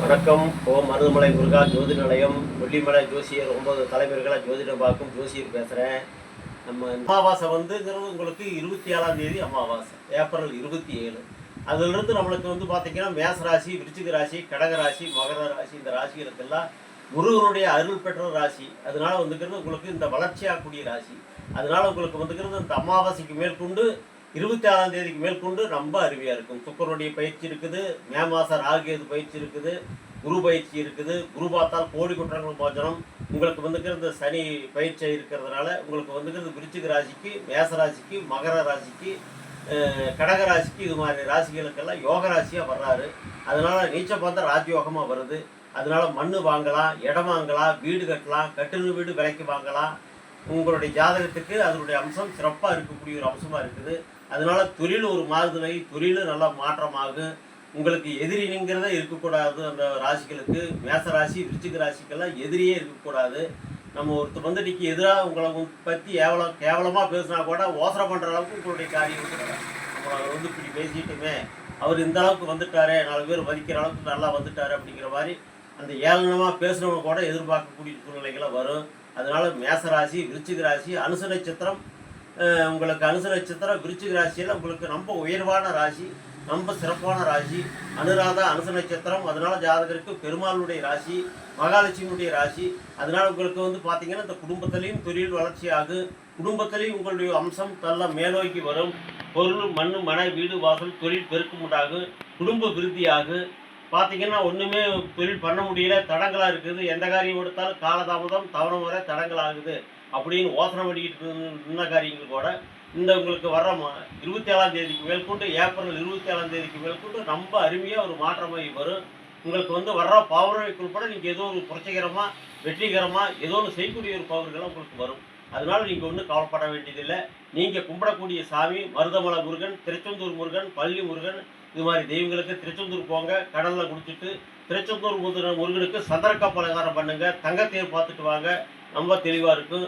வணக்கம். மருதமலை முருகா ஜோதி நிலையம், கொல்லிமலை ஜோசியர் 9 தலைவர்களாக ஜோதிடம் பார்க்கும் ஜோசியர் பேசுகிறேன். நம்ம அமாவாசை வந்துங்கிறது உங்களுக்கு 27ஆம் தேதி அமாவாசை, ஏப்ரல் 27. அதிலிருந்து நம்மளுக்கு பார்த்தீங்கன்னா மேச ராசி, விருச்சிக ராசி, கடக ராசி, மகர ராசி, இந்த ராசிகளுக்கெல்லாம் முருகனுடைய அருள் பெற்ற ராசி. அதனால உங்களுக்கு இந்த வளர்ச்சியாகக்கூடிய ராசி. அதனால உங்களுக்கு இந்த அமாவாசைக்கு மேற்கொண்டு 26ஆம் தேதிக்கு மேற்கொண்டு ரொம்ப அருமையாக இருக்கும். சுக்கரனுடைய பயிற்சி இருக்குது, மே மாதம் ராகுகேது பயிற்சி இருக்குது, குரு பயிற்சி இருக்குது. குரு பார்த்தால் கோடி குற்றங்கள் மோசனம். உங்களுக்கு இந்த சனி பயிற்சி இருக்கிறதுனால உங்களுக்கு விருச்சிக ராசிக்கு, மேச ராசிக்கு, மகர ராசிக்கு, கடக ராசிக்கு, இது மாதிரி ராசிகளுக்கெல்லாம் யோக ராசியாக வர்றாரு. அதனால் நீச்ச பார்த்த ராஜயோகமாக வருது. அதனால் மண் வாங்கலாம், இடம் வாங்கலாம், வீடு கட்டலாம், கட்டின வீடு விலைக்கு வாங்கலாம். உங்களுடைய ஜாதகத்துக்கு அதனுடைய அம்சம் சிறப்பாக இருக்கக்கூடிய ஒரு அம்சமாக இருக்குது. அதனால தொழில் ஒரு மாறுதலை, தொழில் நல்லா மாற்றமாகும். உங்களுக்கு எதிரிங்கிறதே இருக்கக்கூடாது. அந்த ராசிகளுக்கு, மேச ராசி, விருச்சிக ராசிக்கெல்லாம் எதிரியே இருக்கக்கூடாது. நம்ம ஒருத்தர் இன்னைக்கு எதிராக உங்களை பற்றி கேவலமாக பேசினா கூட ஓசரை பண்ணுற அளவுக்கு உங்களுடைய காரியம் நம்மளை இப்படி பேசிட்டுமே, அவர் இந்த அளவுக்கு வந்துட்டாரே, 4 பேர் மதிக்கிற அளவுக்கு நல்லா வந்துட்டாரு அப்படிங்கிற மாதிரி அந்த ஏளனமாக பேசுகிறவங்க கூட எதிர்பார்க்கக்கூடிய சூழ்நிலைகளாக வரும். அதனால் மேசராசி, விருச்சிக ராசி, அனுச நட்சத்திரம், உங்களுக்கு அனுச நட்சத்திரம், விருச்சிக ராசியில் உங்களுக்கு ரொம்ப உயர்வான ராசி, ரொம்ப சிறப்பான ராசி. அனுராதா அனுச நட்சத்திரம். அதனால் ஜாதகருக்கு பெருமாளுடைய ராசி, மகாலட்சுமியுடைய ராசி. அதனால் உங்களுக்கு பார்த்தீங்கன்னா இந்த குடும்பத்திலையும் தொழில் வளர்ச்சி ஆகும். குடும்பத்திலையும் உங்களுடைய அம்சம் நல்ல மேலோக்கி வரும். பொருள், மண், மனை, வீடு, வாசல், தொழில் பெருக்கம் உண்டாகும். குடும்ப விருத்தியாகும். பார்த்தீங்கன்னா ஒன்றுமே தொழில் பண்ண முடியல, தடங்களாக இருக்குது. எந்த காரியம் எடுத்தாலும் காலதாமதம், தவணை வர தடங்கள் ஆகுது அப்படின்னு யோசனை பண்ணிக்கிட்டு இருந்த காரியங்கள் கூட இந்த உங்களுக்கு வர்ற 27ஆம் தேதிக்கு மேற்கொண்டு, ஏப்ரல் 27ஆம் தேதிக்கு மேற்கொண்டு ரொம்ப அருமையாக ஒரு மாற்றமாகி வரும். உங்களுக்கு வர்ற பௌர்ணமிக்குள் கூட நீங்கள் ஏதோ ஒரு புரட்சிகரமாக, வெற்றிகரமாக ஏதோ ஒன்று செய்யக்கூடிய ஒரு பவர்களாக உங்களுக்கு வரும். அதனால் நீங்கள் ஒன்றும் கவலைப்பட வேண்டியதில்லை. நீங்கள் கும்பிடக்கூடிய சாமி மருதமலை முருகன், திருச்செந்தூர் முருகன், பள்ளி முருகன், இது மாதிரி தெய்வங்களுக்கு திருச்செந்தூர் போங்க, கடலில் குடிச்சிட்டு திருச்செந்தூர் முருகனுக்கு சந்திரக்கா பலகாரம் பண்ணுங்கள், தங்கத்தேர் பார்த்துட்டு வாங்க, ரொம்ப தெளிவாக இருக்கும்.